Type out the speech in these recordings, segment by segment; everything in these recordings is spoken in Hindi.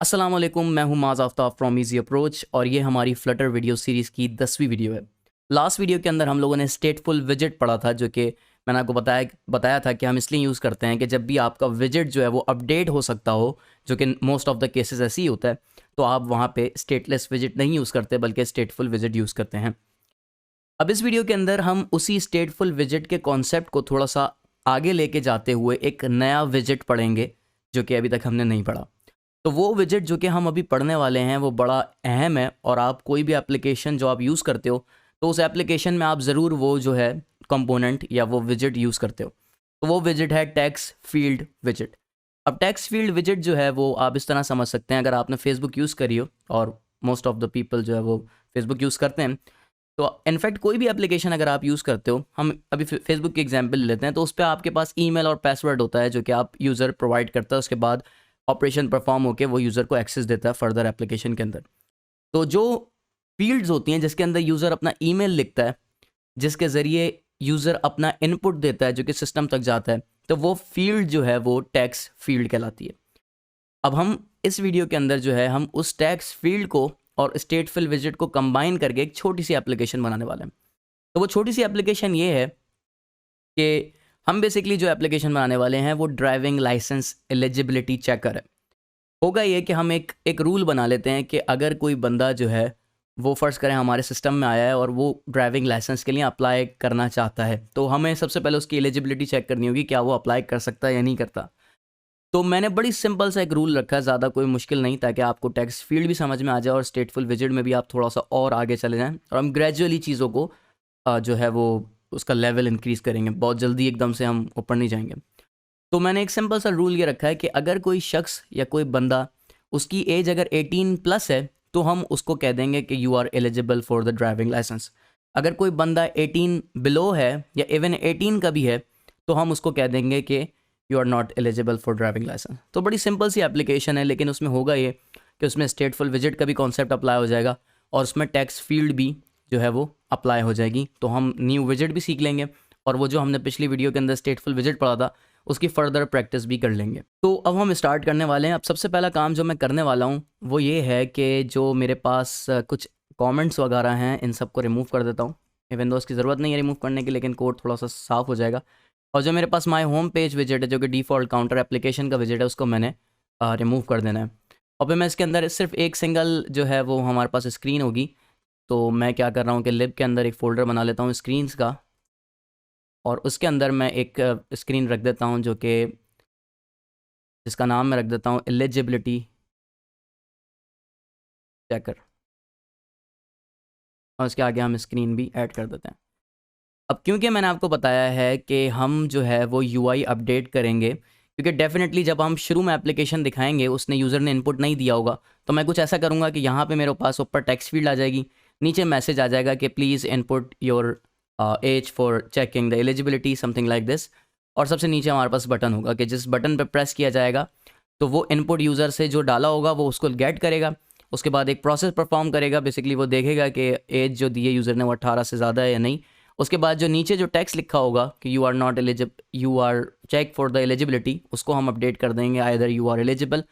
अस्सलाम वालेकुम, मैं हूं Maaz Aftab from easy approach और ये हमारी फ्लटर वीडियो सीरीज़ की 10वीं वीडियो है। लास्ट वीडियो के अंदर हम लोगों ने स्टेटफुल विजेट पढ़ा था, जो कि मैंने आपको बताया था कि हम इसलिए यूज़ करते हैं कि जब भी आपका विजेट जो है वो अपडेट हो सकता हो, जो कि मोस्ट ऑफ द केसेस ऐसे ही होता है, तो आप वहाँ पे स्टेटलेस विजेट नहीं यूज़ करते बल्कि स्टेटफुल विजेट यूज़ करते हैं। अब इस वीडियो के अंदर हम उसी स्टेटफुल विजेट के कॉन्सेप्ट को थोड़ा सा आगे लेके जाते हुए एक नया विजेट पढ़ेंगे, जो कि अभी तक हमने नहीं पढ़ा। तो वो विजेट जो कि हम अभी पढ़ने वाले हैं वो बड़ा अहम है, और आप कोई भी एप्लीकेशन जो आप यूज़ करते हो तो उस एप्लीकेशन में आप ज़रूर वो जो है कंपोनेंट या वो विजेट यूज़ करते हो। तो वो विजेट है टेक्स्ट फील्ड विजेट। अब टेक्स्ट फील्ड विजेट जो है वो आप इस तरह समझ सकते हैं, अगर आपने फेसबुक यूज़ करी हो, और मोस्ट ऑफ द पीपल जो है वो फेसबुक यूज़ करते हैं, तो इनफैक्ट कोई भी एप्लीकेशन अगर आप यूज़ करते हो, हम अभी फेसबुक की एग्जांपल लेते हैं, तो उस पर आपके पास ईमेल और पासवर्ड होता है जो कि आप यूज़र प्रोवाइड करता है। उसके बाद ऑपरेशन परफॉर्म होकर वो यूज़र को एक्सेस देता है फर्दर एप्लीकेशन के अंदर। तो जो फील्ड्स होती हैं जिसके अंदर यूज़र अपना ईमेल लिखता है, जिसके ज़रिए यूज़र अपना इनपुट देता है जो कि सिस्टम तक जाता है, तो वो फील्ड जो है वो टेक्स्ट फील्ड कहलाती है। अब हम इस वीडियो के अंदर जो है हम उस टेक्स्ट फील्ड को और स्टेटफुल विजेट को कंबाइन करके एक छोटी सी एप्लीकेशन बनाने वाले हैं। तो वो छोटी सी एप्लीकेशन ये है कि हम बेसिकली जो एप्लीकेशन बनाने वाले हैं वो ड्राइविंग लाइसेंस एलिजिबिलिटी चेकर है। होगा ये कि हम एक रूल बना लेते हैं कि अगर कोई बंदा जो है वो फ़र्ज़ करें हमारे सिस्टम में आया है और वो ड्राइविंग लाइसेंस के लिए अप्लाई करना चाहता है, तो हमें सबसे पहले उसकी एलिजिबिलिटी चेक करनी होगी, क्या वो अप्लाई कर सकता है या नहीं करता। तो मैंने बड़ी सिंपल सा एक रूल रखा है, ज़्यादा कोई मुश्किल नहीं, ताकि आपको टेक्स्ट फील्ड भी समझ में आ जाए और स्टेटफुल विजेट में भी आप थोड़ा सा और आगे चले जाएँ, और हम ग्रेजुअली चीज़ों को जो है वो उसका लेवल इंक्रीज़ करेंगे। बहुत जल्दी एकदम से हम ऊपर नहीं जाएंगे। तो मैंने एक सिंपल सा रूल ये रखा है कि अगर कोई शख्स या कोई बंदा, उसकी एज अगर 18 प्लस है, तो हम उसको कह देंगे कि you are eligible for the driving licence. अगर कोई बंदा 18 बिलो है या इवन 18 का भी है, तो हम उसको कह देंगे कि you are not eligible for driving licence. तो बड़ी सिंपल सी एप्लीकेशन है, लेकिन उसमें होगा ये कि उसमें स्टेटफुल विजिट का भी कॉन्सेप्ट अप्लाई हो जाएगा, और उसमें टेक्स्ट फील्ड भी जो है वो अप्लाई हो जाएगी। तो हम न्यू विजिट भी सीख लेंगे, और वो जो हमने पिछली वीडियो के अंदर स्टेटफुल विजिट पढ़ा था उसकी फ़र्दर प्रैक्टिस भी कर लेंगे। तो अब हम स्टार्ट करने वाले हैं। अब सबसे पहला काम जो मैं करने वाला हूँ वो ये है कि जो मेरे पास कुछ कमेंट्स वगैरह हैं, इन सब को रिमूव कर देता हूँ। इवन दो इसकी ज़रूरत नहीं है रिमूव करने की, लेकिन कोड थोड़ा सा साफ़ हो जाएगा। और जो मेरे पास माय होम पेज विजिट है, जो कि डिफ़ॉल्ट काउंटर एप्लीकेशन का विजिट है, उसको मैंने रिमूव कर देना है। और फिर मैं इसके अंदर सिर्फ एक सिंगल जो है वो हमारे पास स्क्रीन होगी। तो मैं क्या कर रहा हूँ कि लिब के अंदर एक फ़ोल्डर बना लेता हूँ स्क्रीन्स का, और उसके अंदर मैं एक स्क्रीन रख देता हूँ जो कि जिसका नाम मैं रख देता हूँ एलिजिबिलिटी चेकर, और उसके आगे हम स्क्रीन भी ऐड कर देते हैं। अब क्योंकि मैंने आपको बताया है कि हम जो है वो यूआई अपडेट करेंगे, क्योंकि डेफिनेटली जब हम शुरू में एप्लीकेशन दिखाएंगे उसने यूज़र ने इनपुट नहीं दिया होगा, तो मैं कुछ ऐसा करूँगा कि यहाँ पे मेरे पास ऊपर टेक्स्ट फील्ड आ जाएगी, नीचे मैसेज आ जाएगा कि please input your age for checking the eligibility, something like this. और सबसे नीचे हमारे पास बटन होगा कि जिस बटन पर प्रेस किया जाएगा तो वो इनपुट यूज़र से जो डाला होगा वो उसको गेट करेगा। उसके बाद एक प्रोसेस परफॉर्म करेगा, बेसिकली वो देखेगा कि एज जो दी है यूज़र ने वो 18 से ज़्यादा है या नहीं। उसके बाद जो नीचे जो टेक्स्ट लिखा होगा कि you are not eligible, you are check for the eligibility, उसको हम अपडेट कर देंगे आइदर यू आर एलिजिबल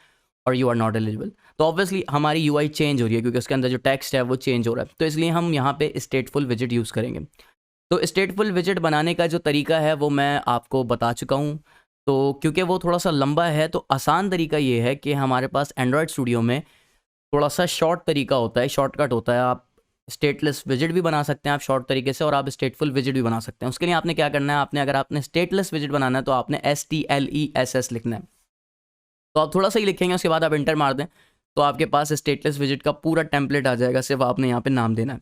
और यू आर नॉट एलिजिबल। तो ऑब्वियसली हमारी यूआई चेंज हो रही है, क्योंकि उसके अंदर जो टेक्स्ट है वो चेंज हो रहा है। तो इसलिए हम यहाँ पे स्टेटफुल विजिट यूज़ करेंगे। तो स्टेटफुल विजिट बनाने का जो तरीका है वो मैं आपको बता चुका हूँ। तो क्योंकि वो थोड़ा सा लंबा है, तो आसान तरीका ये है कि हमारे पास एंड्रॉयड स्टूडियो में थोड़ा सा शॉर्ट तरीका होता है, शॉर्टकट होता है। आप स्टेटलेस विजिट भी बना सकते हैं आप शॉर्ट तरीके से, और आप स्टेटफुल विजिट भी बना सकते हैं। उसके लिए आपने क्या करना है, अगर आपने स्टेटलेस विजिट बनाना है तो आपने STLESS लिखना है। तो आप थोड़ा सा ही लिखेंगे, उसके बाद आप इंटर मार दें तो आपके पास स्टेटलेस विजिट का पूरा टेम्पलेट आ जाएगा, सिर्फ आपने यहाँ पे नाम देना है।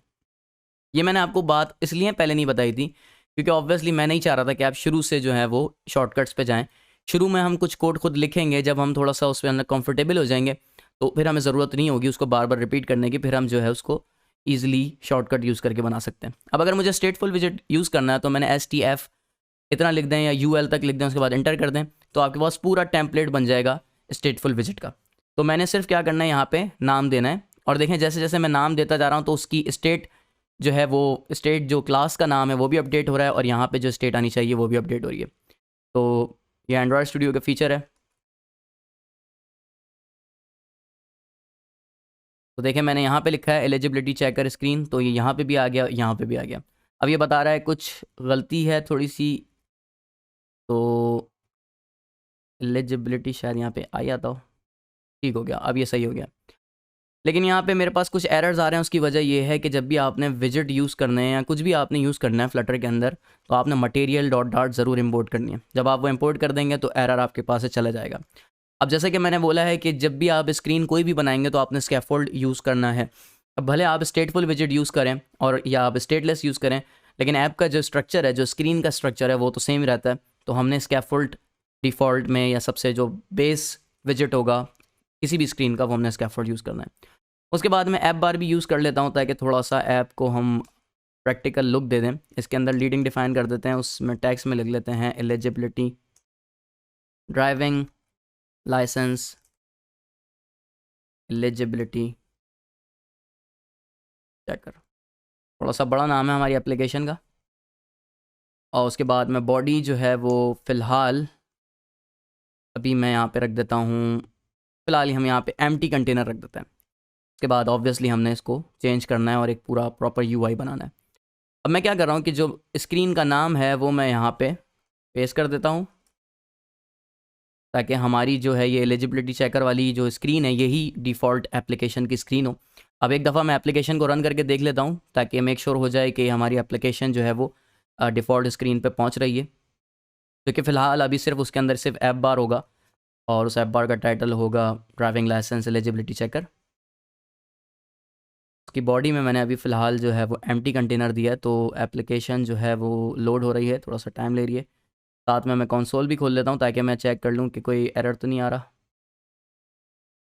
ये मैंने आपको बात इसलिए पहले नहीं बताई थी क्योंकि ऑब्वियसली मैं नहीं चाह रहा था कि आप शुरू से जो है वो शॉर्टकट्स पे जाएं। शुरू में हम कुछ कोड खुद लिखेंगे, जब हम थोड़ा सा उसमें अंदर कंफर्टेबल हो जाएंगे तो फिर हमें ज़रूरत नहीं होगी उसको बार बार रिपीट करने की, फिर हम जो है उसको ईजिली शॉर्टकट यूज़ करके बना सकते हैं। अब अगर मुझे स्टेटफुल विजिट यूज़ करना है तो मैंने STF इतना लिख दें या UL तक लिख दें, उसके बाद इंटर कर दें, तो आपके पास पूरा टेम्पलेट बन जाएगा स्टेटफुल विजिट का। तो मैंने सिर्फ क्या करना है, यहाँ पे नाम देना है, और देखें जैसे जैसे मैं नाम देता जा रहा हूँ तो उसकी स्टेट जो है वो स्टेट जो क्लास का नाम है वो भी अपडेट हो रहा है, और यहाँ पे जो स्टेट आनी चाहिए वो भी अपडेट हो रही है। तो ये एंड्रॉयड स्टूडियो का फीचर है। तो देखें मैंने यहाँ पे लिखा है एलिजिबिलिटी चेकर स्क्रीन, तो ये यहाँ पे भी आ गया, यहाँ पे भी आ गया। अब ये बता रहा है कुछ गलती है थोड़ी सी, तो एलिजिबिलिटी शायद यहाँ पे आ जाता हो, ठीक हो गया, अब ये सही हो गया। लेकिन यहाँ पे मेरे पास कुछ एरर्स आ रहे हैं। उसकी वजह ये है कि जब भी आपने विजिट यूज़ करने हैं या कुछ भी आपने यूज़ करना है फ्लटर के अंदर, तो आपने मटेरियल डॉट डार्ट ज़रूर इंपोर्ट करनी है। जब आप वो इंपोर्ट कर देंगे तो एरर आपके पास से चला जाएगा। अब जैसे कि मैंने बोला है कि जब भी आप स्क्रीन कोई भी बनाएंगे तो आपने स्कैफोल्ड यूज़ करना है। अब भले आप स्टेटफुल विजिट यूज़ करें और या आप स्टेटलेस यूज़ करें, लेकिन ऐप का जो स्ट्रक्चर है, जो स्क्रीन का स्ट्रक्चर है, वो तो सेम ही रहता है। तो हमने स्कैफोल्ड डिफ़ॉल्ट में या सबसे जो बेस विजिट होगा किसी भी स्क्रीन का, वो हमने स्कैफोल्ड यूज़ करना है। उसके बाद मैं ऐप बार भी यूज़ कर लेता हूँ ताकि थोड़ा सा ऐप को हम प्रैक्टिकल लुक दे दें। इसके अंदर लीडिंग डिफ़ाइन कर देते हैं, उसमें टैक्स में लिख लेते हैं eligibility driving licence eligibility checker. थोड़ा सा बड़ा नाम है हमारी एप्लीकेशन का। और उसके बाद मैं बॉडी जो है वो फ़िलहाल अभी मैं यहाँ पे रख देता हूँ, फ़िलहाल हम यहाँ पे एम्प्टी कंटेनर रख देते हैं। उसके बाद ऑब्वियसली हमने इसको चेंज करना है और एक पूरा प्रॉपर यूआई बनाना है। अब मैं क्या कर रहा हूँ कि जो स्क्रीन का नाम है वो मैं यहाँ पे पेस्ट कर देता हूँ, ताकि हमारी जो है ये एलिजिबिलिटी चेकर वाली जो स्क्रीन है यही डिफ़ॉल्ट एप्लीकेशन की स्क्रीन हो। अब एक दफ़ा मैं एप्लीकेशन को रन करके देख लेता हूँ ताकि मेक श्योर हो जाए कि हमारी एप्लीकेशन जो है वो डिफ़ॉल्ट स्क्रीन पे पहुँच रही है। क्योंकि फ़िलहाल अभी सिर्फ उसके अंदर सिर्फ ऐप बार होगा और उस ऐप बार का टाइटल होगा ड्राइविंग लाइसेंस एलिजिबिलिटी चेकर। उसकी बॉडी में मैंने अभी फ़िलहाल जो है वो एम्प्टी कंटेनर दिया है, तो एप्लीकेशन जो है वो लोड हो रही है, थोड़ा सा टाइम ले रही है। साथ में मैं कंसोल भी खोल लेता हूँ ताकि मैं चेक कर लूँ कि कोई एरर तो नहीं आ रहा।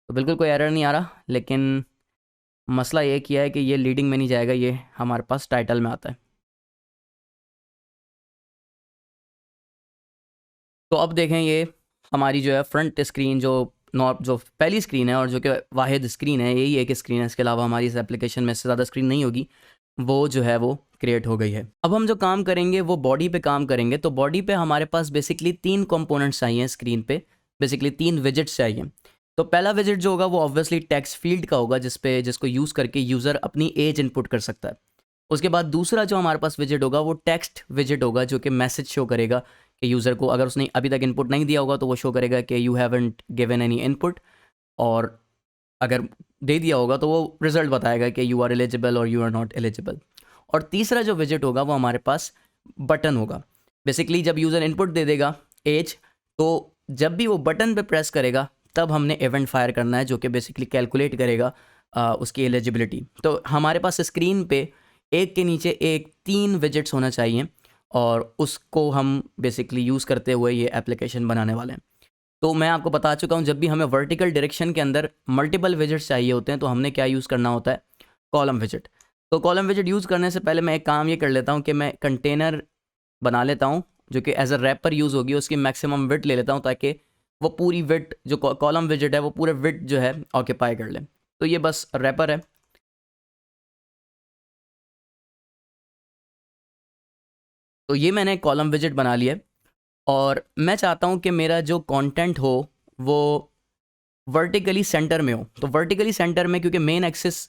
तो बिल्कुल कोई एरर नहीं आ रहा, लेकिन मसला ये किया है कि ये लीडिंग में नहीं जाएगा, ये हमारे पास टाइटल में आता है। तो अब देखें ये हमारी जो है फ्रंट स्क्रीन जो पहली स्क्रीन है और जो कि वाहिद स्क्रीन है, यही एक स्क्रीन है, इसके अलावा हमारी इस एप्लीकेशन में इससे ज़्यादा स्क्रीन नहीं होगी, वो जो है वो क्रिएट हो गई है। अब हम जो काम करेंगे वो बॉडी पे काम करेंगे। तो बॉडी पे हमारे पास बेसिकली 3 कंपोनेंट्स चाहिए स्क्रीन पे, बेसिकली 3 विजिट्स चाहिए। तो पहला विजिट जो होगा वो ऑब्वियसली टेक्स्ट फील्ड का होगा, जिसको यूज़ करके यूज़र अपनी एज इनपुट कर सकता है। उसके बाद दूसरा जो हमारे पास विजिट होगा वो टेक्स्ट विजिट होगा, जो कि मैसेज शो करेगा कि यूज़र को, अगर उसने अभी तक इनपुट नहीं दिया होगा तो वो शो करेगा कि you haven't given any input, और अगर दे दिया होगा तो वो रिजल्ट बताएगा कि यू आर एलिजिबल और यू आर नॉट एलिजिबल। और तीसरा जो विजिट होगा वो हमारे पास बटन होगा। बेसिकली जब यूज़र इनपुट दे देगा एज, तो जब भी वो बटन पे प्रेस करेगा तब हमने इवेंट फायर करना है, जो कि बेसिकली कैलकुलेट करेगा उसकी एलिजिबिलिटी। तो हमारे पास स्क्रीन पे एक के नीचे एक 3 विजिट्स होना चाहिए और उसको हम बेसिकली यूज़ करते हुए ये एप्लीकेशन बनाने वाले हैं। तो मैं आपको बता चुका हूँ, जब भी हमें वर्टिकल डायरेक्शन के अंदर मल्टीपल विजिट्स चाहिए होते हैं तो हमने क्या यूज़ करना होता है, कॉलम विजिट। तो कॉलम विजिट यूज़ करने से पहले मैं एक काम ये कर लेता हूँ कि मैं कंटेनर बना लेता हूँ जो कि एज अ रैपर यूज़ होगी, उसकी मैक्सिमम विड्थ ले लेता हूँ ताकि वो पूरी विड्थ जो कॉलम विजिट है वो पूरे विड्थ जो है ऑक्यूपाई कर ले। तो ये बस रैपर है। तो ये मैंने कॉलम विजिट बना लिया है और मैं चाहता हूँ कि मेरा जो कंटेंट हो वो वर्टिकली सेंटर में हो। तो वर्टिकली सेंटर में, क्योंकि मेन एक्सिस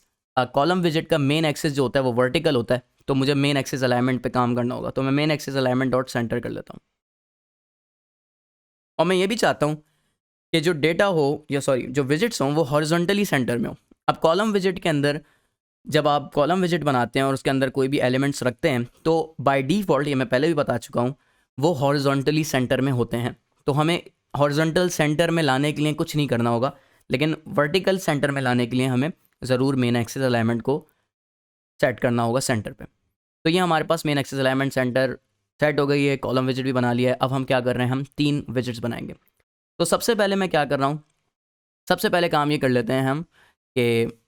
कॉलम विजिट का मेन एक्सिस जो होता है वो वर्टिकल होता है, तो मुझे मेन एक्सिस अलाइनमेंट पे काम करना होगा। तो मैं main axis alignment dot centre कर लेता हूँ। और मैं ये भी चाहता हूँ कि जो डेटा हो या सॉरी जो विजिट्स हों वो हॉरिजॉन्टली सेंटर में हो। अब कॉलम विजिट के अंदर जब आप कॉलम विजिट बनाते हैं और उसके अंदर कोई भी एलिमेंट्स रखते हैं तो बाय डिफ़ॉल्ट, ये मैं पहले भी बता चुका हूँ, वो हॉरिजॉन्टली सेंटर में होते हैं। तो हमें हॉरिजॉन्टल सेंटर में लाने के लिए कुछ नहीं करना होगा, लेकिन वर्टिकल सेंटर में लाने के लिए हमें ज़रूर मेन एक्सिस अलाइनमेंट को सेट करना होगा सेंटर पे। तो ये हमारे पास main axis alignment centre set हो गई है, कॉलम विजिट भी बना लिया है। अब हम क्या कर रहे हैं, हम 3 विजिट्स बनाएंगे। तो सबसे पहले मैं क्या कर रहा हूँ, सबसे पहले काम ये कर लेते हैं हम कि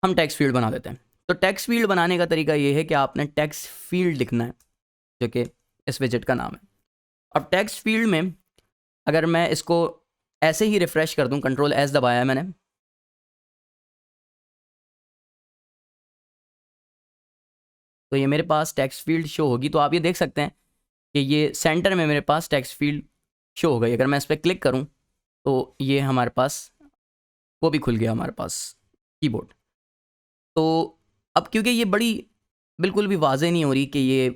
हम टेक्स्ट फील्ड बना देते हैं। तो टेक्स्ट फील्ड बनाने का तरीका ये है कि आपने टेक्स्ट फील्ड लिखना है जो कि इस विजिट का नाम है। अब टेक्स्ट फील्ड में अगर मैं इसको ऐसे ही रिफ़्रेश कर दूं, कंट्रोल एस दबाया है मैंने, तो ये मेरे पास टेक्स्ट फील्ड शो होगी। तो आप ये देख सकते हैं कि ये सेंटर में मेरे पास टेक्स्ट फील्ड शो हो गई। अगर मैं इस पर क्लिक करूं तो ये हमारे पास वो भी खुल गया हमारे पास कीबोर्ड। तो अब क्योंकि ये बड़ी बिल्कुल भी वाज़ेह नहीं हो रही कि ये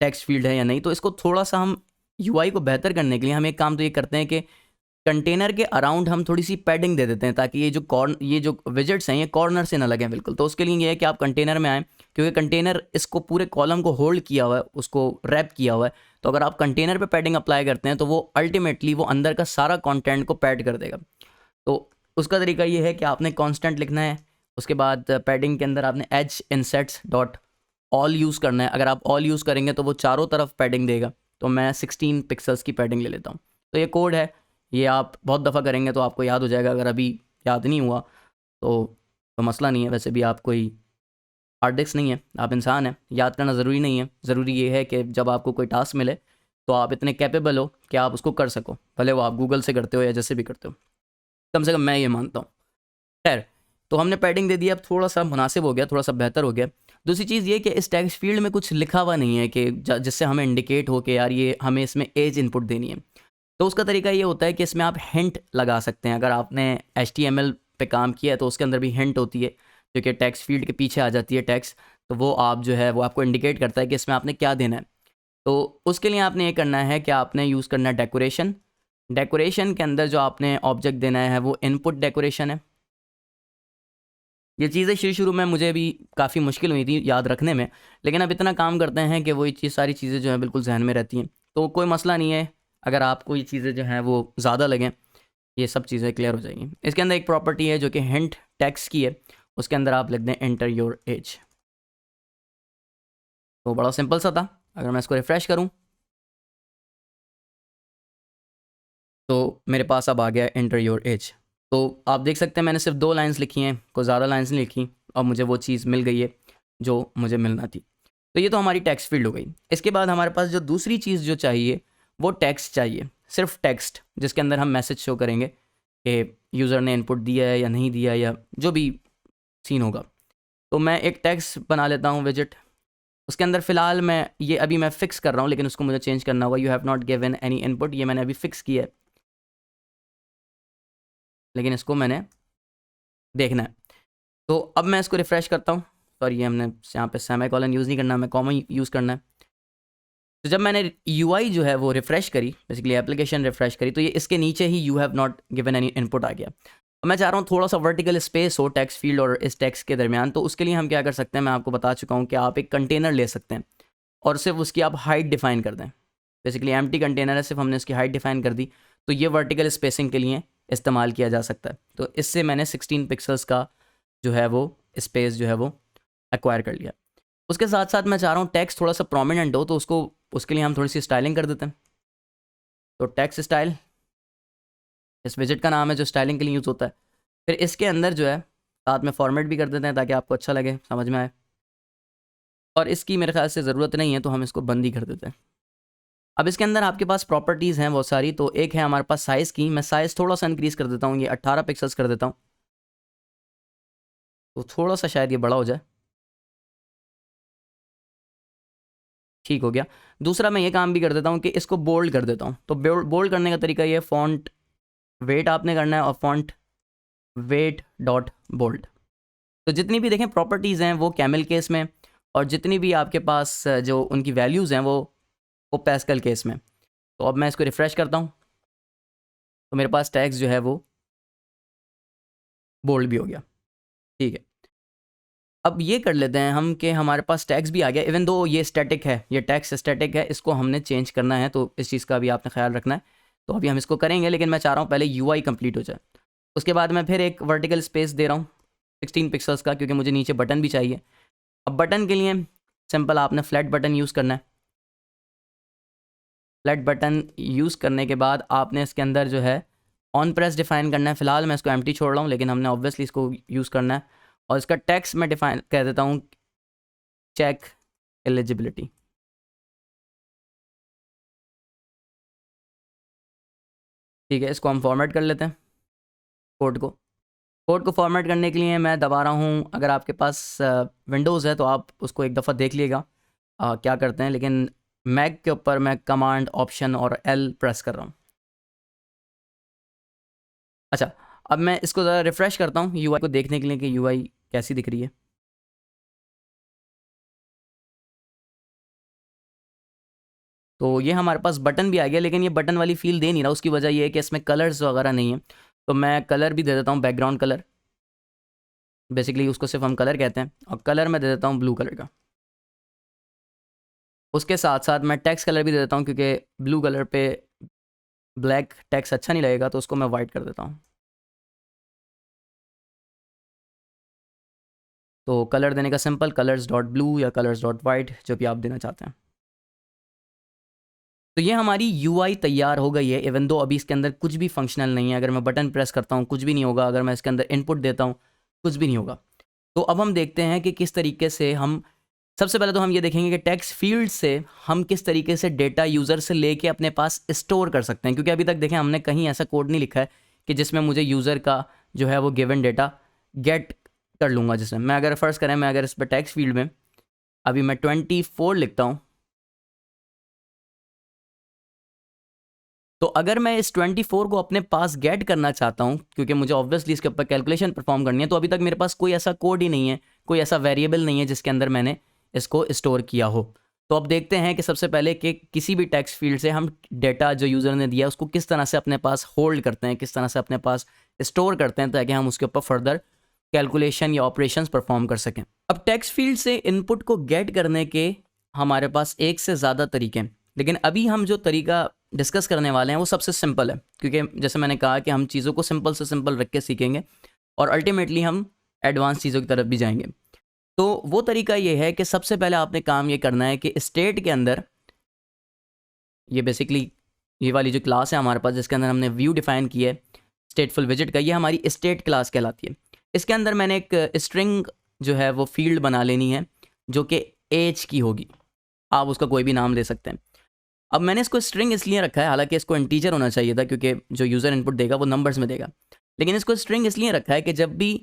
टेक्स्ट फील्ड है या नहीं, तो इसको थोड़ा सा हम यूआई को बेहतर करने के लिए हम एक काम तो ये करते हैं कि कंटेनर के अराउंड हम थोड़ी सी पैडिंग दे देते हैं, ताकि ये जो विजेट्स हैं ये कॉर्नर से ना लगें बिल्कुल। तो उसके लिए ये है कि आप कंटेनर में आएँ, क्योंकि कंटेनर इसको पूरे कॉलम को होल्ड किया हुआ है, उसको रैप किया हुआ है। तो अगर आप कंटेनर पे पैडिंग अप्लाई करते हैं तो वो अल्टीमेटली वो अंदर का सारा कंटेंट को पैड कर देगा। तो उसका तरीका ये है कि आपने कांस्टेंट लिखना है, उसके बाद पैडिंग के अंदर आपने एच इनसेट्स डॉट ऑल यूज़ करना है। अगर आप ऑल यूज़ करेंगे तो वो चारों तरफ पैडिंग देगा। तो मैं 16 पिक्सल्स की पैडिंग ले लेता हूँ। तो ये कोड है, ये आप बहुत दफ़ा करेंगे तो आपको याद हो जाएगा। अगर अभी याद नहीं हुआ तो मसला नहीं है। वैसे भी आप कोई हार्ड डिस्क नहीं है, आप इंसान हैं, याद करना ज़रूरी नहीं है। ज़रूरी ये है कि जब आपको कोई टास्क मिले तो आप इतने कैपेबल हो कि आप उसको कर सको, भले वो आप गूगल से करते हो या जैसे भी करते हो। कम से कम मैं ये मानता हूँ। खैर, तो हमने पैडिंग दे दिया, अब थोड़ा सा मुनासिब हो गया, थोड़ा सा बेहतर हो गया। दूसरी चीज़ ये कि इस टेक्स्ट फील्ड में कुछ लिखा हुआ नहीं है कि जिससे हमें इंडिकेट हो कि यार ये हमें इसमें एज इनपुट देनी है। तो उसका तरीका ये होता है कि इसमें आप हिंट लगा सकते हैं। अगर आपने HTML पे काम किया है तो उसके अंदर भी हिंट होती है, जो कि टेक्स्ट फील्ड के पीछे आ जाती है टेक्स्ट। तो वो आप जो है वो आपको इंडिकेट करता है कि इसमें आपने क्या देना है। तो उसके लिए आपने ये करना है कि आपने यूज़ करना है डेकोरेशन। डेकोरेशन के अंदर जो आपने ऑब्जेक्ट देना है वो इनपुट डेकोरेशन है। ये चीज़ें शुरू में मुझे भी काफ़ी मुश्किल हुई थी याद रखने में, लेकिन अब इतना काम करते हैं कि वो ये सारी चीज़ें जो हैं बिल्कुल जहन में रहती हैं। तो कोई मसला नहीं है, अगर आपको ये चीज़ें जो हैं वो ज़्यादा लगें, ये सब चीज़ें क्लियर हो जाएंगी। इसके अंदर एक प्रॉपर्टी है जो कि हिंट टेक्स्ट की है, उसके अंदर आप लिख दें एंटर योर एज। तो बड़ा सिंपल सा था। अगर मैं इसको रिफ़्रेश करूँ तो मेरे पास अब आ गया एंटर योर एज। तो आप देख सकते हैं मैंने सिर्फ 2 लाइन्स लिखी हैं, कोई ज़्यादा लाइन्स नहीं लिखी, और मुझे वो चीज़ मिल गई है जो मुझे मिलना थी। तो ये तो हमारी टेक्स्ट फील्ड हो गई। इसके बाद हमारे पास जो दूसरी चीज़ जो चाहिए वो टेक्स्ट चाहिए, सिर्फ टेक्स्ट, जिसके अंदर हम मैसेज शो करेंगे कि यूज़र ने इनपुट दिया है या नहीं दिया, या जो भी सीन होगा। तो मैं एक टेक्स्ट बना लेता हूँ विजिट। उसके अंदर फ़िलहाल मैं फ़िक्स कर रहा हूँ, लेकिन उसको मुझे चेंज करना होगा। You have not given any input, ये मैंने अभी फ़िक्स किया है, लेकिन इसको मैंने देखना है। तो अब मैं इसको रिफ़्रेश करता हूँ। सॉरी, ये हमने यहाँ पे सेमीकोलन यूज़ नहीं करना, हमें कॉमा यूज़ करना है। तो जब मैंने यूआई जो है वो रिफ़्रेश करी, बेसिकली एप्लीकेशन रिफ़्रेश करी, तो ये इसके नीचे ही you have not given any input आ गया। तो मैं चाह रहा हूँ थोड़ा सा वर्टिकल स्पेस हो टेक्स्ट फील्ड और इस टेक्स्ट के दरमियान। तो उसके लिए हम क्या कर सकते हैं, मैं आपको बता चुका हूँ कि आप एक कंटेनर ले सकते हैं और सिर्फ उसकी आप हाइट डिफ़ाइन कर दें। बेसिकली एम्प्टी कंटेनर है, सिर्फ हमने उसकी हाइट डिफ़ाइन कर दी, तो ये वर्टिकल स्पेसिंग के लिए इस्तेमाल किया जा सकता है। तो इससे मैंने 16 पिक्सल्स का जो है वो स्पेस जो है वो एक्वायर कर लिया। उसके साथ साथ मैं चाह रहा हूँ टेक्स्ट थोड़ा सा प्रोमिनेंट हो, तो उसके लिए हम थोड़ी सी स्टाइलिंग कर देते हैं। तो टेक्स्ट स्टाइल इस विजिट का नाम है जो स्टाइलिंग के लिए यूज़ होता है। फिर इसके अंदर जो है साथ में फॉर्मेट भी कर देते हैं ताकि आपको अच्छा लगे, समझ में आए। और इसकी मेरे ख्याल से ज़रूरत नहीं है, तो हम इसको बंद ही कर देते हैं। अब इसके अंदर आपके पास प्रॉपर्टीज़ हैं बहुत सारी। तो एक है हमारे पास साइज़ की, मैं साइज़ थोड़ा सा इंक्रीज़ कर देता हूँ, ये 18 पिक्सल्स कर देता हूँ, तो थोड़ा सा शायद ये बड़ा हो जाए। ठीक हो गया। दूसरा मैं ये काम भी कर देता हूँ कि इसको बोल्ड कर देता हूँ। तो बोल्ड करने का तरीका ये, फॉन्ट वेट आपने करना है और फॉन्ट वेट डॉट बोल्ड। तो जितनी भी देखें प्रॉपर्टीज़ हैं वो कैमल केस में, और जितनी भी आपके पास जो उनकी वैल्यूज़ हैं वो पैस्कल केस में। तो अब मैं इसको रिफ़्रेश करता हूँ तो मेरे पास टेक्स्ट जो है वो बोल्ड भी हो गया। ठीक है, अब ये कर लेते हैं हम कि हमारे पास टेक्स्ट भी आ गया, इवन दो ये स्टैटिक है, ये टेक्स्ट स्टैटिक है, इसको हमने चेंज करना है, तो इस चीज़ का भी आपने ख्याल रखना है। तो अभी हम इसको करेंगे, लेकिन मैं चाह रहा हूँ पहले यूआई कंप्लीट हो जाए। उसके बाद मैं फिर एक वर्टिकल स्पेस दे रहा हूँ 16 पिक्सल्स का, क्योंकि मुझे नीचे बटन भी चाहिए। अब बटन के लिए सिंपल आपने फ्लैट बटन यूज़ करना है। फ्लैट बटन यूज़ करने के बाद आपने इसके अंदर जो है ऑन प्रेस डिफ़ाइन करना है। फ़िलहाल मैं इसको एम्प्टी छोड़ रहा हूँ, लेकिन हमने ऑब्वियसली इसको यूज़ करना है। और इसका टेक्स्ट मैं डिफ़ाइन कह देता हूँ चेक एलिजिबिलिटी। ठीक है, इसको हम फॉर्मेट कर लेते हैं कोड को फॉर्मेट करने के लिए मैं दबा रहा हूँ। अगर आपके पास विंडोज़ है तो आप उसको एक दफ़ा देख लीजिएगा क्या करते हैं, लेकिन मैक के ऊपर मैं कमांड ऑप्शन और एल प्रेस कर रहा हूँ। अच्छा, अब मैं इसको ज़रा रिफ़्रेश करता हूँ यूआई को देखने के लिए कि यूआई कैसी दिख रही है। तो ये हमारे पास बटन भी आ गया, लेकिन ये बटन वाली फील दे नहीं रहा। उसकी वजह ये है कि इसमें कलर्स वगैरह नहीं है। तो मैं कलर भी दे देता हूँ, बैकग्राउंड कलर, बेसिकली उसको सिर्फ हम कलर कहते हैं, और कलर मैं दे देता हूँ ब्लू कलर का। उसके साथ साथ मैं टेक्स्ट कलर भी दे देता हूँ, क्योंकि ब्लू कलर पे ब्लैक टेक्स्ट अच्छा नहीं लगेगा, तो उसको मैं वाइट कर देता हूँ। तो कलर देने का सिंपल कलर्स डॉट ब्लू या कलर्स डॉट वाइट, जो भी आप देना चाहते हैं। तो ये हमारी यूआई तैयार हो गई है, इवन दो अभी इसके अंदर कुछ भी फंक्शनल नहीं है। अगर मैं बटन प्रेस करता हूँ कुछ भी नहीं होगा, अगर मैं इसके अंदर इनपुट देता हूँ कुछ भी नहीं होगा। तो अब हम देखते हैं कि किस तरीके से हम, सबसे पहले तो हम ये देखेंगे कि टेक्स्ट फील्ड से हम किस तरीके से डेटा यूज़र से लेके अपने पास स्टोर कर सकते हैं। क्योंकि अभी तक देखें हमने कहीं ऐसा कोड नहीं लिखा है कि जिसमें मुझे यूज़र का जो है वो गिवन डेटा गेट कर लूँगा। जिसमें मैं अगर फ़र्ज़ करें, मैं अगर इस पर टेक्स्ट फील्ड में अभी मैं 24 लिखता हूँ, तो अगर मैं इस 24 को अपने पास गेट करना चाहता हूँ, क्योंकि मुझे ऑब्वियसली इसके ऊपर कैलकुलेशन परफॉर्म करनी है, तो अभी तक मेरे पास कोई ऐसा कोड ही नहीं है, कोई ऐसा वेरिएबल नहीं है जिसके अंदर मैंने इसको स्टोर किया हो। तो अब देखते हैं कि सबसे पहले कि किसी भी टेक्स्ट फील्ड से हम डेटा जो यूज़र ने दिया उसको किस तरह से अपने पास होल्ड करते हैं, किस तरह से अपने पास स्टोर करते हैं, ताकि हम उसके ऊपर फर्दर कैलकुलेशन या ऑपरेशंस परफॉर्म कर सकें। अब टेक्स्ट फील्ड से इनपुट को गेट करने के हमारे पास एक से ज़्यादा तरीके हैं, लेकिन अभी हम जो तरीका डिस्कस करने वाले हैं वो सबसे सिंपल है, क्योंकि जैसे मैंने कहा कि हम चीज़ों को सिंपल से सिंपल रख के सीखेंगे और अल्टीमेटली हम एडवांस चीज़ों की तरफ भी जाएंगे। तो वो तरीका ये है कि सबसे पहले आपने काम ये करना है कि स्टेट के अंदर, ये बेसिकली ये वाली जो क्लास है हमारे पास जिसके अंदर हमने व्यू डिफाइन किया है स्टेटफुल विजिट का, ये हमारी स्टेट क्लास कहलाती है। इसके अंदर मैंने एक स्ट्रिंग जो है वो फील्ड बना लेनी है जो कि एज की होगी। आप उसका कोई भी नाम दे सकते हैं। अब मैंने इसको स्ट्रिंग इसलिए रखा है, हालांकि इसको इंटीजर होना चाहिए था क्योंकि जो यूज़र इनपुट देगा वो नंबर्स में देगा, लेकिन इसको स्ट्रिंग इसलिए रखा है कि जब भी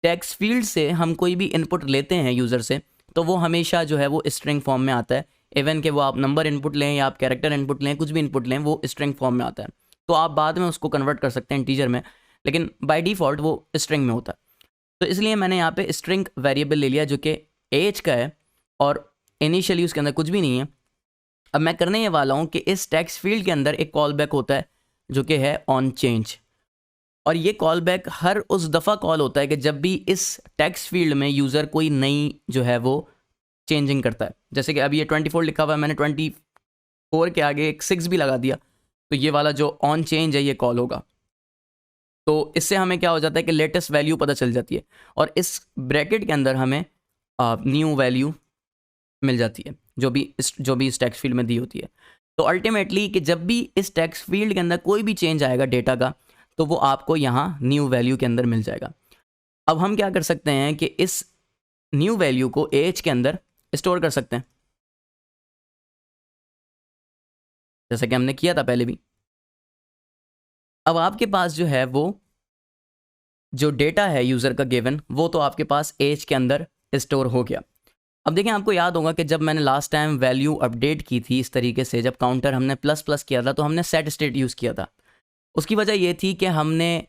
टेक्स्ट फील्ड से हम कोई भी इनपुट लेते हैं यूज़र से, तो वो हमेशा जो है वो स्ट्रिंग फॉर्म में आता है। इवन कि वो आप नंबर इनपुट लें या आप कैरेक्टर इनपुट लें, कुछ भी इनपुट लें, वो स्ट्रिंग फॉर्म में आता है। तो आप बाद में उसको कन्वर्ट कर सकते हैं इंटीजर में, लेकिन बाय डिफ़ॉल्ट वो स्ट्रिंग में होता है। तो इसलिए मैंने यहाँ पे स्ट्रिंग वेरिएबल ले लिया जो कि एज का है और इनिशियली उसके अंदर कुछ भी नहीं है। अब मैं करने ये वाला हूँ कि इस टेक्स्ट फील्ड के अंदर एक कॉल बैक होता है जो कि है ऑन चेंज, और ये कॉल बैक हर उस दफ़ा कॉल होता है कि जब भी इस टेक्स्ट फील्ड में यूज़र कोई नई जो है वो चेंजिंग करता है। जैसे कि अभी ये 24 लिखा हुआ है, मैंने 24 के आगे एक 6 भी लगा दिया, तो ये वाला जो ऑन चेंज है ये कॉल होगा। तो इससे हमें क्या हो जाता है कि लेटेस्ट वैल्यू पता चल जाती है, और इस ब्रैकेट के अंदर हमें न्यू वैल्यू मिल जाती है जो भी इस टेक्स्ट फील्ड में दी होती है। तो अल्टीमेटली कि जब भी इस टेक्स्ट फील्ड के अंदर कोई भी चेंज आएगा डेटा का, तो वो आपको यहाँ न्यू वैल्यू के अंदर मिल जाएगा। अब हम क्या कर सकते हैं कि इस न्यू वैल्यू को एज के अंदर स्टोर कर सकते हैं, जैसा कि हमने किया था पहले भी। अब आपके पास जो है वो जो डेटा है यूज़र का गिवन, वो तो आपके पास एज के अंदर स्टोर हो गया। अब देखें, आपको याद होगा कि जब मैंने लास्ट टाइम वैल्यू अपडेट की थी इस तरीके से, जब काउंटर हमने प्लस प्लस किया था तो हमने सेट स्टेट यूज़ किया था। उसकी वजह ये थी कि हमने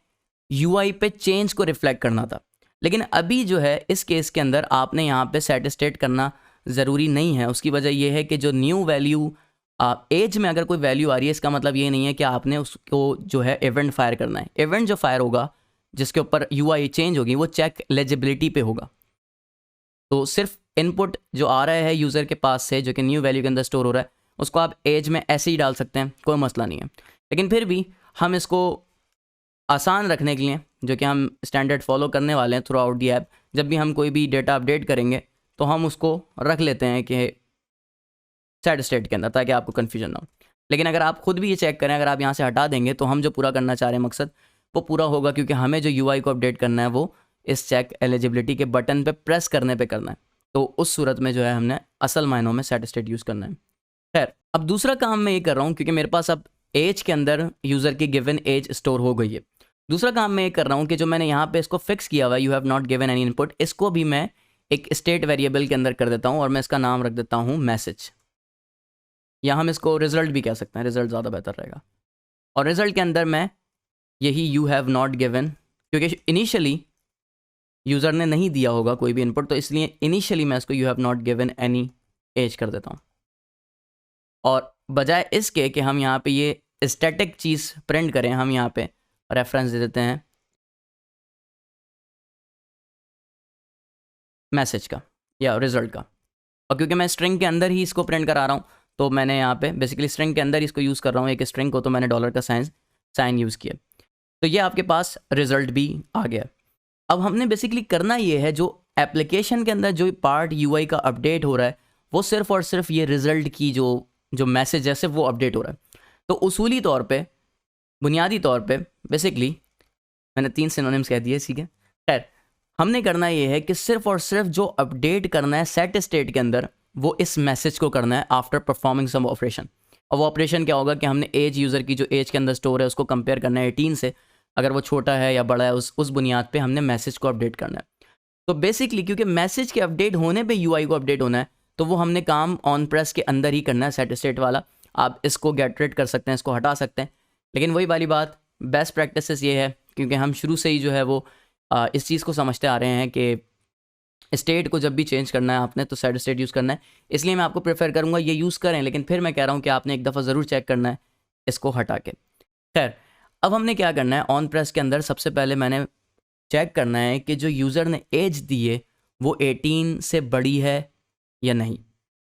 यूआई पे चेंज को रिफ्लेक्ट करना था। लेकिन अभी जो है इस केस के अंदर आपने यहाँ पे सेट स्टेट करना ज़रूरी नहीं है। उसकी वजह ये है कि जो न्यू वैल्यू एज में अगर कोई वैल्यू आ रही है, इसका मतलब ये नहीं है कि आपने उसको जो है इवेंट फायर करना है। इवेंट जो फायर होगा जिसके ऊपर यूआई चेंज होगी वो चेक एलिजिबिलिटी पे होगा। तो सिर्फ इनपुट जो आ रहा है यूज़र के पास से जो कि न्यू वैल्यू के अंदर स्टोर हो रहा है, उसको आप एज में ऐसे ही डाल सकते हैं, कोई मसला नहीं है। लेकिन फिर भी हम इसको आसान रखने के लिए, जो कि हम स्टैंडर्ड फॉलो करने वाले हैं थ्रू आउट दी ऐप, जब भी हम कोई भी डेटा अपडेट करेंगे तो हम उसको रख लेते हैं कि सेट स्टेट के अंदर, ताकि आपको कन्फ्यूजन ना हो। लेकिन अगर आप खुद भी ये चेक करें, अगर आप यहाँ से हटा देंगे तो हम जो पूरा करना चाह रहे हैं मकसद वो पूरा होगा, क्योंकि हमें जो यूआई को अपडेट करना है वो इस चेक एलिजिबिलिटी के बटन पे प्रेस करने पे करना है। तो उस सूरत में जो है हमने असल मायनों में सेट स्टेट यूज़ करना है। खैर, अब दूसरा काम मैं ये कर रहा हूँ, क्योंकि मेरे पास अब एज के अंदर यूज़र की गिवन एज स्टोर हो गई है। दूसरा काम मैं ये कर रहा हूँ कि जो मैंने यहाँ पे इसको फिक्स किया हुआ है, you have not given any input, इसको भी मैं एक स्टेट वेरिएबल के अंदर कर देता हूँ और मैं इसका नाम रख देता हूँ मैसेज, या हम इसको रिजल्ट भी कह सकते हैं, रिजल्ट ज़्यादा बेहतर रहेगा। और रिजल्ट के अंदर मैं यही यू हैव नॉट गिवन क्योंकि इनिशियली यूज़र ने नहीं दिया होगा कोई भी इनपुट, तो इसलिए इनिशियली मैं इसको you have not given any as कर देता हूँ। और बजाय इसके कि हम यहाँ पे ये स्टैटिक चीज़ प्रिंट करें, हम यहाँ पे रेफरेंस दे देते हैं मैसेज का या रिजल्ट का। और क्योंकि मैं स्ट्रिंग के अंदर ही इसको प्रिंट करा रहा हूँ, तो मैंने यहाँ पे बेसिकली स्ट्रिंग के अंदर ही इसको यूज़ कर रहा हूँ, एक स्ट्रिंग को, तो मैंने डॉलर का साइन यूज़ किया। तो ये आपके पास रिजल्ट भी आ गया। अब हमने बेसिकली करना ये है, जो एप्लीकेशन के अंदर जो पार्ट यूआई का अपडेट हो रहा है, वो सिर्फ और सिर्फ ये रिजल्ट की जो मैसेज है सिर्फ वो अपडेट हो रहा है। तो उसूली तौर पे, बुनियादी तौर पे बेसिकली मैंने 3 सिनोनिम्स कह दिए, ठीक है। खैर, हमने करना ये है कि सिर्फ और सिर्फ जो अपडेट करना है सेट स्टेट के अंदर, वो इस मैसेज को करना है आफ्टर परफॉर्मिंग सम ऑपरेशन। और वो ऑपरेशन क्या होगा कि हमने एज, यूज़र की जो एज के अंदर स्टोर है उसको कंपेयर करना है 18 से। अगर वो छोटा है या बड़ा है, उस बुनियाद पे हमने मैसेज को अपडेट करना है। तो बेसिकली क्योंकि मैसेज के अपडेट होने पे यूआई को अपडेट होना है, तो वो हमने काम ऑन प्रेस के अंदर ही करना है, सेट स्टेट वाला। आप इसको गेट रेड कर सकते हैं, इसको हटा सकते हैं, लेकिन वही वाली बात, बेस्ट प्रैक्टिस ये है, क्योंकि हम शुरू से ही जो है वो इस चीज़ को समझते आ रहे हैं कि स्टेट को जब भी चेंज करना है आपने तो सेट स्टेट यूज़ करना है। इसलिए मैं आपको प्रेफर करूँगा ये यूज़ करें, लेकिन फिर मैं कह रहा हूँ कि आपने एक दफ़ा ज़रूर चेक करना है इसको हटा के। खैर, अब हमने क्या करना है, ऑन प्रेस के अंदर सबसे पहले मैंने चेक करना है कि जो यूज़र ने एज दी है वो 18 से बड़ी है या नहीं,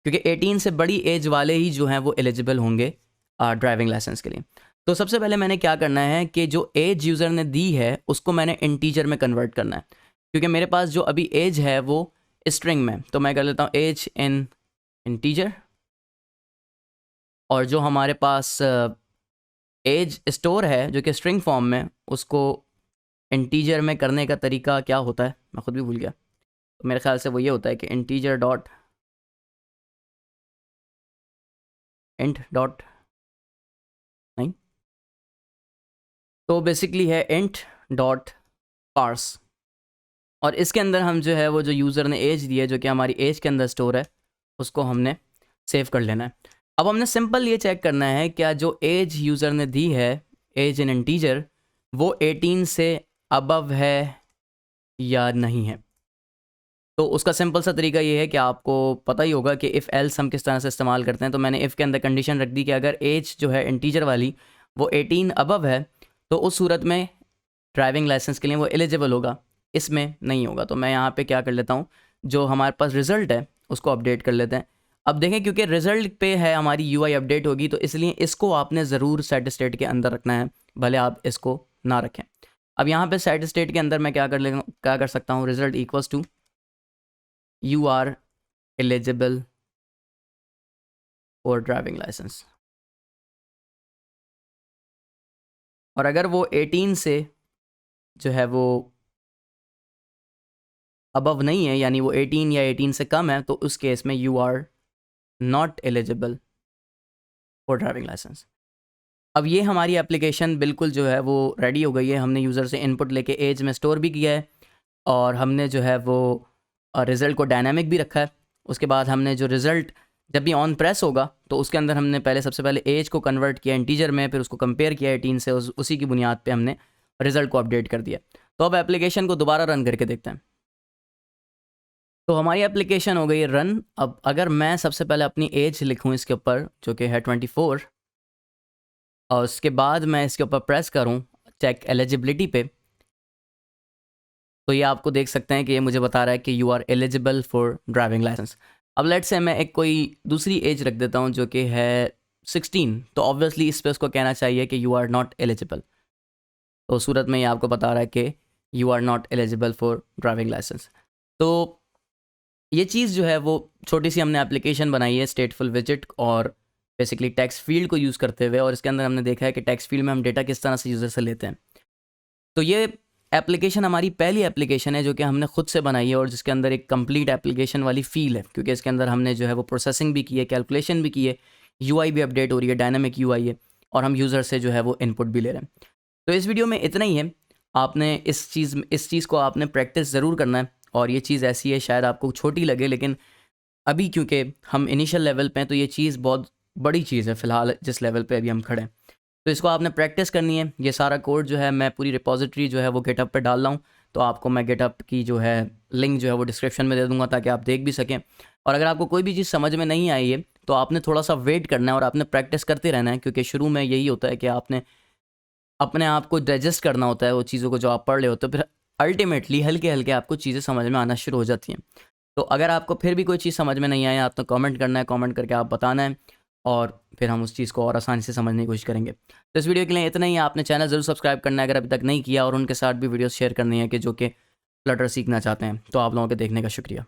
क्योंकि 18 से बड़ी एज वाले ही जो हैं वो एलिजिबल होंगे ड्राइविंग लाइसेंस के लिए। तो सबसे पहले मैंने क्या करना है कि जो एज यूज़र ने दी है उसको मैंने इंटीजर में कन्वर्ट करना है, क्योंकि मेरे पास जो अभी एज है वो स्ट्रिंग में, तो मैं कर लेता हूँ एज इन इंटीजर। और जो हमारे पास एज स्टोर है जो कि स्ट्रिंग फॉर्म में, उसको इंटीजर में करने का तरीका क्या होता है मैं खुद भी भूल गया। तो मेरे ख्याल से वो ये होता है कि इंटीजर डॉट इंट डॉट, नहीं, तो बेसिकली है इंट डॉट पार्स। और इसके अंदर हम जो है वो जो यूज़र ने एज दी है, जो कि हमारी एज के अंदर स्टोर है, उसको हमने सेव कर लेना है। अब हमने सिंपल ये चेक करना है क्या जो एज यूज़र ने दी है, एज इन इंटीजर, वो 18 से अबव है या नहीं है। तो उसका सिंपल सा तरीका ये है कि आपको पता ही होगा कि इफ़ एल्स हम किस तरह से इस्तेमाल करते हैं। तो मैंने इफ़ के अंदर कंडीशन रख दी कि अगर एज जो है इंटीजर वाली वो 18 अबव है, तो उस सूरत में ड्राइविंग लाइसेंस के लिए वो एलिजिबल होगा, इसमें नहीं होगा। तो मैं यहाँ पे क्या कर लेता हूँ, जो हमारे पास रिज़ल्ट है उसको अपडेट कर लेते हैं। अब देखें, क्योंकि रिज़ल्ट पे है हमारी यूआई अपडेट होगी, तो इसलिए इसको आपने ज़रूर सेट स्टेट के अंदर रखना है, भले आप इसको ना रखें। अब यहाँ पे सेट स्टेट के अंदर मैं क्या कर सकता हूँ, result equals to you are eligible for driving licence. और अगर वो 18 से जो है वो अबव नहीं है, यानी वो 18 या 18 से कम है, तो उस केस में you are not eligible for driving licence. अब ये हमारी एप्लीकेशन बिल्कुल जो है वो रेडी हो गई है। हमने यूज़र से इनपुट लेके एज में स्टोर भी किया है, और हमने जो है वो रिज़ल्ट को डायनामिक भी रखा है। उसके बाद हमने जो रिज़ल्ट जब भी ऑन प्रेस होगा, तो उसके अंदर हमने सबसे पहले एज को कन्वर्ट किया इंटीजर में, फिर उसको कंपेयर किया 18 से, उसी की बुनियाद पे हमने रिज़ल्ट को अपडेट कर दिया। तो अब एप्लीकेशन को दोबारा रन करके देखते हैं। तो हमारी एप्लीकेशन हो गई रन। अब अगर मैं सबसे पहले अपनी एज लिखूँ इसके ऊपर, जो कि है 24, और उसके बाद मैं इसके ऊपर प्रेस करूँ चेक एलिजिबिलिटी पे, तो ये आपको देख सकते हैं कि ये मुझे बता रहा है कि you are eligible for driving licence. अब लेट्स से मैं एक कोई दूसरी एज रख देता हूँ जो कि है 16, तो ऑब्वियसली इस पर उसको कहना चाहिए कि यू आर नॉट एलिजिबल। तो सूरत में ये आपको बता रहा है कि you are not eligible for driving licence. तो ये चीज़ जो है वो छोटी सी हमने एप्लीकेशन बनाई है स्टेटफुल विजिट, और बेसिकली टेक्स्ट फील्ड को यूज़ करते हुए, और इसके अंदर हमने देखा है कि टेक्स्ट फील्ड में हम डेटा किस तरह से यूज़र से लेते हैं। तो ये एप्लीकेशन हमारी पहली एप्लीकेशन है जो कि हमने खुद से बनाई है, और जिसके अंदर एक कंप्लीट एप्लीकेशन वाली फील है, क्योंकि इसके अंदर हमने जो है वो प्रोसेसिंग भी की है, कैलकुलेशन भी की है, यूआई भी अपडेट हो रही है, डायनामिक यूआई है, और हम यूज़र से जो है वो इनपुट भी ले रहे हैं। तो इस वीडियो में इतना ही है। आपने इस चीज़ को आपने प्रैक्टिस ज़रूर करना है, और ये चीज़ ऐसी है शायद आपको छोटी लगे, लेकिन अभी क्योंकि हम इनिशियल लेवल पे हैं, तो ये चीज़ बहुत बड़ी चीज़ है फ़िलहाल जिस लेवल पे अभी हम खड़े हैं। तो इसको आपने प्रैक्टिस करनी है। ये सारा कोड जो है मैं पूरी रिपॉजिटरी जो है वो गिटहब पे डाल रहा हूँ, तो आपको मैं गिटहब की जो है लिंक जो है वो डिस्क्रिप्शन में दे दूंगा ताकि आप देख भी सकें। और अगर आपको कोई भी चीज़ समझ में नहीं आई है तो आपने थोड़ा सा वेट करना है और आपने प्रैक्टिस करते रहना है, क्योंकि शुरू में यही होता है कि आपने अपने आप को डाइजेस्ट करना होता है वो चीज़ों को जो आप पढ़ रहे होते हो, फिर अल्टीमेटली हल्के हल्के आपको चीज़ें समझ में आना शुरू हो जाती हैं। तो अगर आपको फिर भी कोई चीज़ समझ में नहीं आए, आपने कमेंट करना है, कमेंट करके आप बताना है और फिर हम उस चीज़ को और आसानी से समझने की कोशिश करेंगे। तो इस वीडियो के लिए इतना ही है। आपने चैनल ज़रूर सब्सक्राइब करना है अगर अभी तक नहीं किया, और उनके साथ भी वीडियो शेयर करनी है कि जो कि फ्लटर सीखना चाहते हैं। तो आप लोगों के देखने का शुक्रिया।